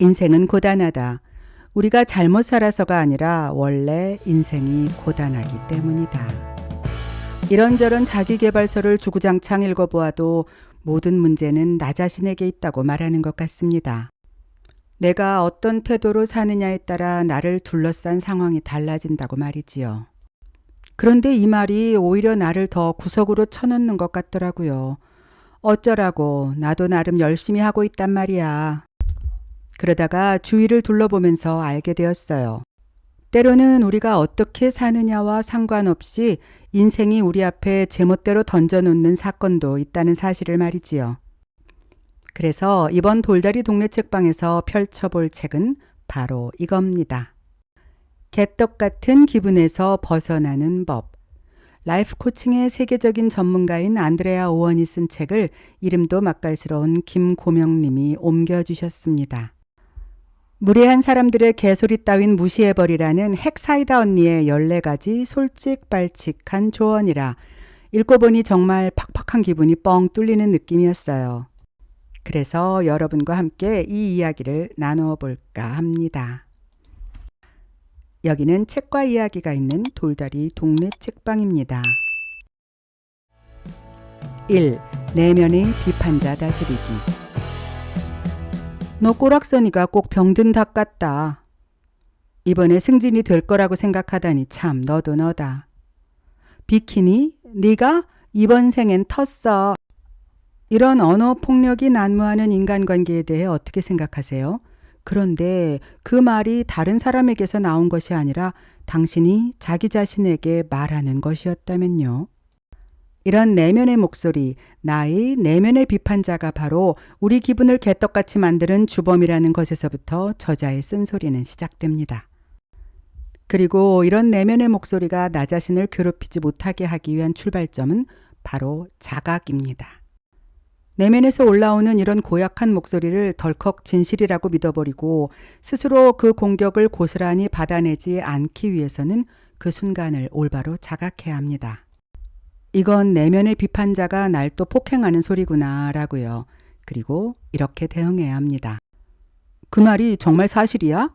인생은 고단하다. 우리가 잘못 살아서가 아니라 원래 인생이 고단하기 때문이다. 이런저런 자기계발서를 주구장창 읽어보아도 모든 문제는 나 자신에게 있다고 말하는 것 같습니다. 내가 어떤 태도로 사느냐에 따라 나를 둘러싼 상황이 달라진다고 말이지요. 그런데 이 말이 오히려 나를 더 구석으로 쳐넣는 것 같더라고요. 어쩌라고, 나도 나름 열심히 하고 있단 말이야. 그러다가 주위를 둘러보면서 알게 되었어요. 때로는 우리가 어떻게 사느냐와 상관없이 인생이 우리 앞에 제멋대로 던져놓는 사건도 있다는 사실을 말이지요. 그래서 이번 돌다리 동네 책방에서 펼쳐볼 책은 바로 이겁니다. 개떡 같은 기분에서 벗어나는 법. 라이프 코칭의 세계적인 전문가인 안드레아 오원이 쓴 책을 이름도 맛깔스러운 김고명님이 옮겨주셨습니다. 무례한 사람들의 개소리 따윈 무시해버리라는 핵사이다 언니의 14가지 솔직발칙한 조언이라 읽고 보니 정말 팍팍한 기분이 뻥 뚫리는 느낌이었어요. 그래서 여러분과 함께 이 이야기를 나누어 볼까 합니다. 여기는 책과 이야기가 있는 돌다리 동네 책방입니다. 1. 내면의 비판자 다스리기. 너 꼬락서니가 꼭 병든 닭 같다. 이번에 승진이 될 거라고 생각하다니 참 너도 너다. 비키니? 네가 이번 생엔 텄어. 이런 언어 폭력이 난무하는 인간관계에 대해 어떻게 생각하세요? 그런데 그 말이 다른 사람에게서 나온 것이 아니라 당신이 자기 자신에게 말하는 것이었다면요. 이런 내면의 목소리, 나의 내면의 비판자가 바로 우리 기분을 개떡같이 만드는 주범이라는 것에서부터 저자의 쓴소리는 시작됩니다. 그리고 이런 내면의 목소리가 나 자신을 괴롭히지 못하게 하기 위한 출발점은 바로 자각입니다. 내면에서 올라오는 이런 고약한 목소리를 덜컥 진실이라고 믿어버리고 스스로 그 공격을 고스란히 받아내지 않기 위해서는 그 순간을 올바로 자각해야 합니다. 이건 내면의 비판자가 날 또 폭행하는 소리구나 라고요. 그리고 이렇게 대응해야 합니다. 그 말이 정말 사실이야?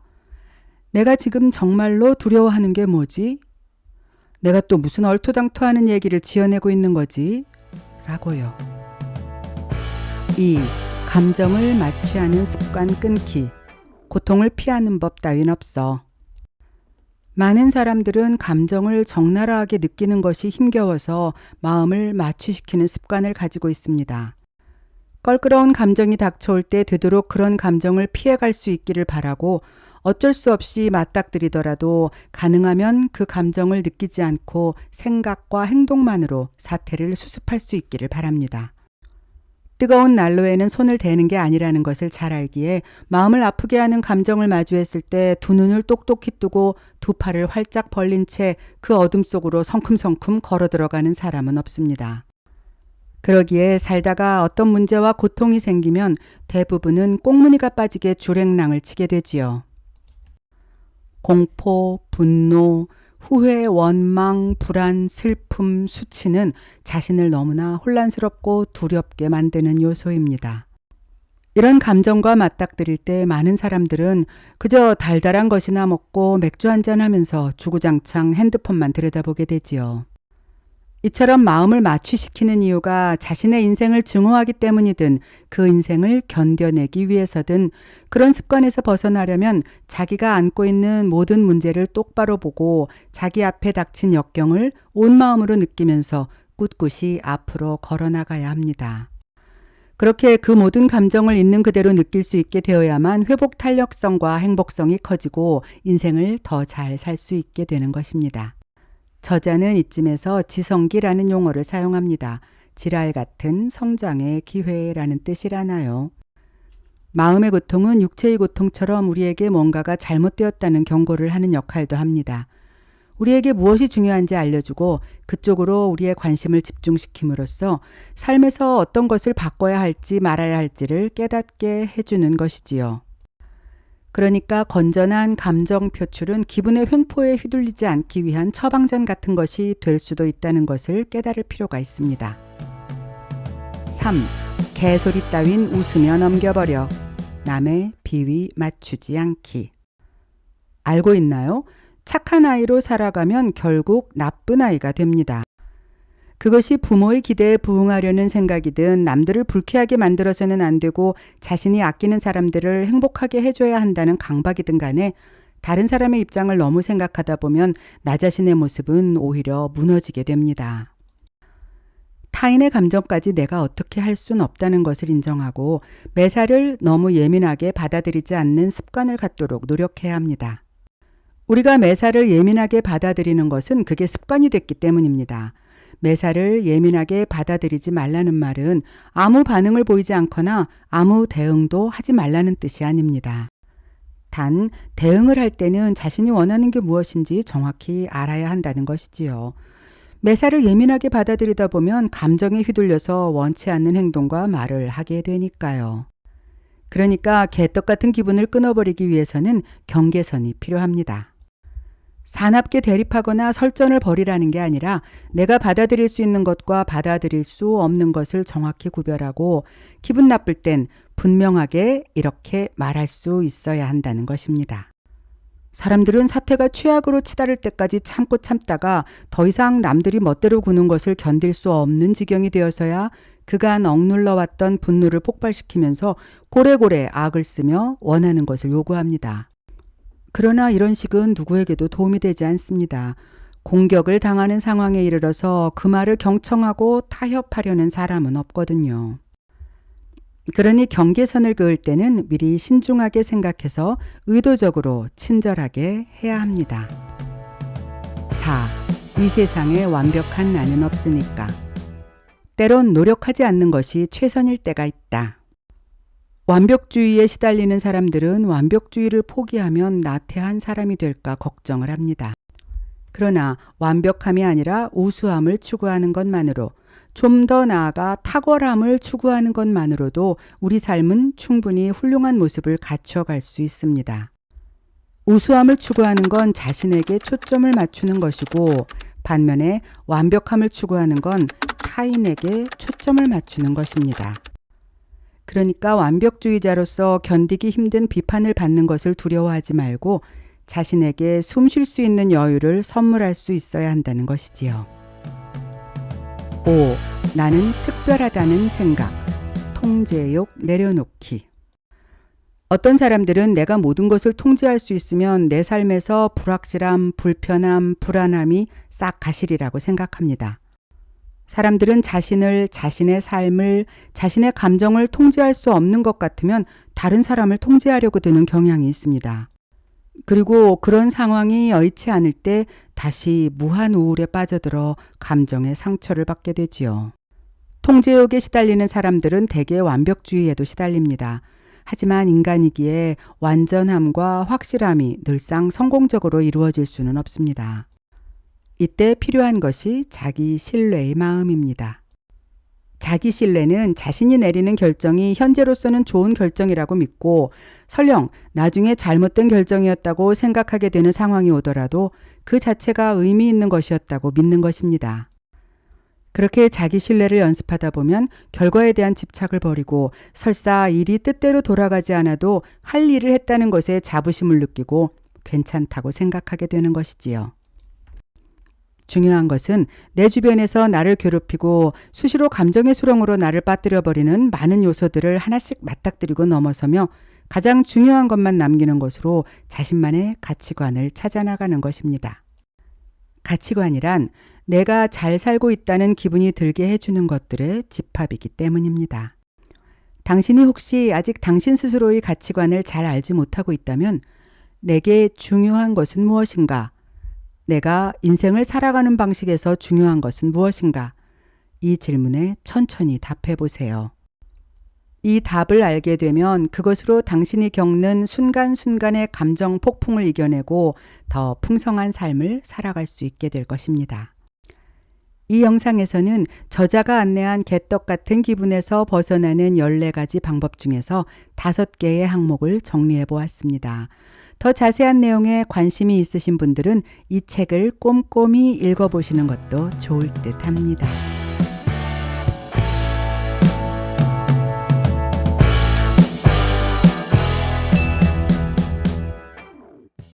내가 지금 정말로 두려워하는 게 뭐지? 내가 또 무슨 얼토당토하는 얘기를 지어내고 있는 거지? 라고요. 2. 감정을 마취하는 습관 끊기. 고통을 피하는 법 따윈 없어. 많은 사람들은 감정을 적나라하게 느끼는 것이 힘겨워서 마음을 마취시키는 습관을 가지고 있습니다. 껄끄러운 감정이 닥쳐올 때 되도록 그런 감정을 피해갈 수 있기를 바라고 어쩔 수 없이 맞닥뜨리더라도 가능하면 그 감정을 느끼지 않고 생각과 행동만으로 사태를 수습할 수 있기를 바랍니다. 뜨거운 난로에는 손을 대는 게 아니라는 것을 잘 알기에 마음을 아프게 하는 감정을 마주했을 때 두 눈을 똑똑히 뜨고 두 팔을 활짝 벌린 채 그 어둠 속으로 성큼성큼 걸어 들어가는 사람은 없습니다. 그러기에 살다가 어떤 문제와 고통이 생기면 대부분은 꽁무니가 빠지게 주랭랑을 치게 되지요. 공포, 분노, 후회, 원망, 불안, 슬픔, 수치는 자신을 너무나 혼란스럽고 두렵게 만드는 요소입니다. 이런 감정과 맞닥뜨릴 때 많은 사람들은 그저 달달한 것이나 먹고 맥주 한잔 하면서 주구장창 핸드폰만 들여다보게 되지요. 이처럼 마음을 마취시키는 이유가 자신의 인생을 증오하기 때문이든 그 인생을 견뎌내기 위해서든 그런 습관에서 벗어나려면 자기가 안고 있는 모든 문제를 똑바로 보고 자기 앞에 닥친 역경을 온 마음으로 느끼면서 꿋꿋이 앞으로 걸어나가야 합니다. 그렇게 그 모든 감정을 있는 그대로 느낄 수 있게 되어야만 회복 탄력성과 행복성이 커지고 인생을 더 잘 살 수 있게 되는 것입니다. 저자는 이쯤에서 지성기라는 용어를 사용합니다. 지랄 같은 성장의 기회라는 뜻이라나요. 마음의 고통은 육체의 고통처럼 우리에게 뭔가가 잘못되었다는 경고를 하는 역할도 합니다. 우리에게 무엇이 중요한지 알려주고 그쪽으로 우리의 관심을 집중시킴으로써 삶에서 어떤 것을 바꿔야 할지 말아야 할지를 깨닫게 해주는 것이지요. 그러니까 건전한 감정 표출은 기분의 횡포에 휘둘리지 않기 위한 처방전 같은 것이 될 수도 있다는 것을 깨달을 필요가 있습니다. 3. 개소리 따윈 웃으며 넘겨버려. 남의 비위 맞추지 않기. 알고 있나요? 착한 아이로 살아가면 결국 나쁜 아이가 됩니다. 그것이 부모의 기대에 부응하려는 생각이든 남들을 불쾌하게 만들어서는 안 되고 자신이 아끼는 사람들을 행복하게 해줘야 한다는 강박이든 간에 다른 사람의 입장을 너무 생각하다 보면 나 자신의 모습은 오히려 무너지게 됩니다. 타인의 감정까지 내가 어떻게 할 순 없다는 것을 인정하고 매사를 너무 예민하게 받아들이지 않는 습관을 갖도록 노력해야 합니다. 우리가 매사를 예민하게 받아들이는 것은 그게 습관이 됐기 때문입니다. 매사를 예민하게 받아들이지 말라는 말은 아무 반응을 보이지 않거나 아무 대응도 하지 말라는 뜻이 아닙니다. 단 대응을 할 때는 자신이 원하는 게 무엇인지 정확히 알아야 한다는 것이지요. 매사를 예민하게 받아들이다 보면 감정에 휘둘려서 원치 않는 행동과 말을 하게 되니까요. 그러니까 개떡 같은 기분을 끊어버리기 위해서는 경계선이 필요합니다. 사납게 대립하거나 설전을 벌이라는 게 아니라 내가 받아들일 수 있는 것과 받아들일 수 없는 것을 정확히 구별하고 기분 나쁠 땐 분명하게 이렇게 말할 수 있어야 한다는 것입니다. 사람들은 사태가 최악으로 치달을 때까지 참고 참다가 더 이상 남들이 멋대로 구는 것을 견딜 수 없는 지경이 되어서야 그간 억눌러 왔던 분노를 폭발시키면서 고래고래 악을 쓰며 원하는 것을 요구합니다. 그러나 이런 식은 누구에게도 도움이 되지 않습니다. 공격을 당하는 상황에 이르러서 그 말을 경청하고 타협하려는 사람은 없거든요. 그러니 경계선을 그을 때는 미리 신중하게 생각해서 의도적으로 친절하게 해야 합니다. 4. 이 세상에 완벽한 나는 없으니까. 때론 노력하지 않는 것이 최선일 때가 있다. 완벽주의에 시달리는 사람들은 완벽주의를 포기하면 나태한 사람이 될까 걱정을 합니다. 그러나 완벽함이 아니라 우수함을 추구하는 것만으로, 좀 더 나아가 탁월함을 추구하는 것만으로도 우리 삶은 충분히 훌륭한 모습을 갖춰갈 수 있습니다. 우수함을 추구하는 건 자신에게 초점을 맞추는 것이고, 반면에 완벽함을 추구하는 건 타인에게 초점을 맞추는 것입니다. 그러니까 완벽주의자로서 견디기 힘든 비판을 받는 것을 두려워하지 말고 자신에게 숨 쉴 수 있는 여유를 선물할 수 있어야 한다는 것이지요. 5. 나는 특별하다는 생각. 통제욕 내려놓기. 어떤 사람들은 내가 모든 것을 통제할 수 있으면 내 삶에서 불확실함, 불편함, 불안함이 싹 가시리라고 생각합니다. 사람들은 자신을, 자신의 삶을, 자신의 감정을 통제할 수 없는 것 같으면 다른 사람을 통제하려고 드는 경향이 있습니다. 그리고 그런 상황이 여의치 않을 때 다시 무한 우울에 빠져들어 감정의 상처를 받게 되지요. 통제욕에 시달리는 사람들은 대개 완벽주의에도 시달립니다. 하지만 인간이기에 완전함과 확실함이 늘상 성공적으로 이루어질 수는 없습니다. 이때 필요한 것이 자기 신뢰의 마음입니다. 자기 신뢰는 자신이 내리는 결정이 현재로서는 좋은 결정이라고 믿고 설령 나중에 잘못된 결정이었다고 생각하게 되는 상황이 오더라도 그 자체가 의미 있는 것이었다고 믿는 것입니다. 그렇게 자기 신뢰를 연습하다 보면 결과에 대한 집착을 버리고 설사 일이 뜻대로 돌아가지 않아도 할 일을 했다는 것에 자부심을 느끼고 괜찮다고 생각하게 되는 것이지요. 중요한 것은 내 주변에서 나를 괴롭히고 수시로 감정의 수렁으로 나를 빠뜨려버리는 많은 요소들을 하나씩 맞닥뜨리고 넘어서며 가장 중요한 것만 남기는 것으로 자신만의 가치관을 찾아나가는 것입니다. 가치관이란 내가 잘 살고 있다는 기분이 들게 해주는 것들의 집합이기 때문입니다. 당신이 혹시 아직 당신 스스로의 가치관을 잘 알지 못하고 있다면 내게 중요한 것은 무엇인가? 내가 인생을 살아가는 방식에서 중요한 것은 무엇인가? 이 질문에 천천히 답해 보세요. 이 답을 알게 되면 그것으로 당신이 겪는 순간순간의 감정 폭풍을 이겨내고 더 풍성한 삶을 살아갈 수 있게 될 것입니다. 이 영상에서는 저자가 안내한 개떡 같은 기분에서 벗어나는 14가지 방법 중에서 5개의 항목을 정리해 보았습니다. 더 자세한 내용에 관심이 있으신 분들은 이 책을 꼼꼼히 읽어보시는 것도 좋을 듯 합니다.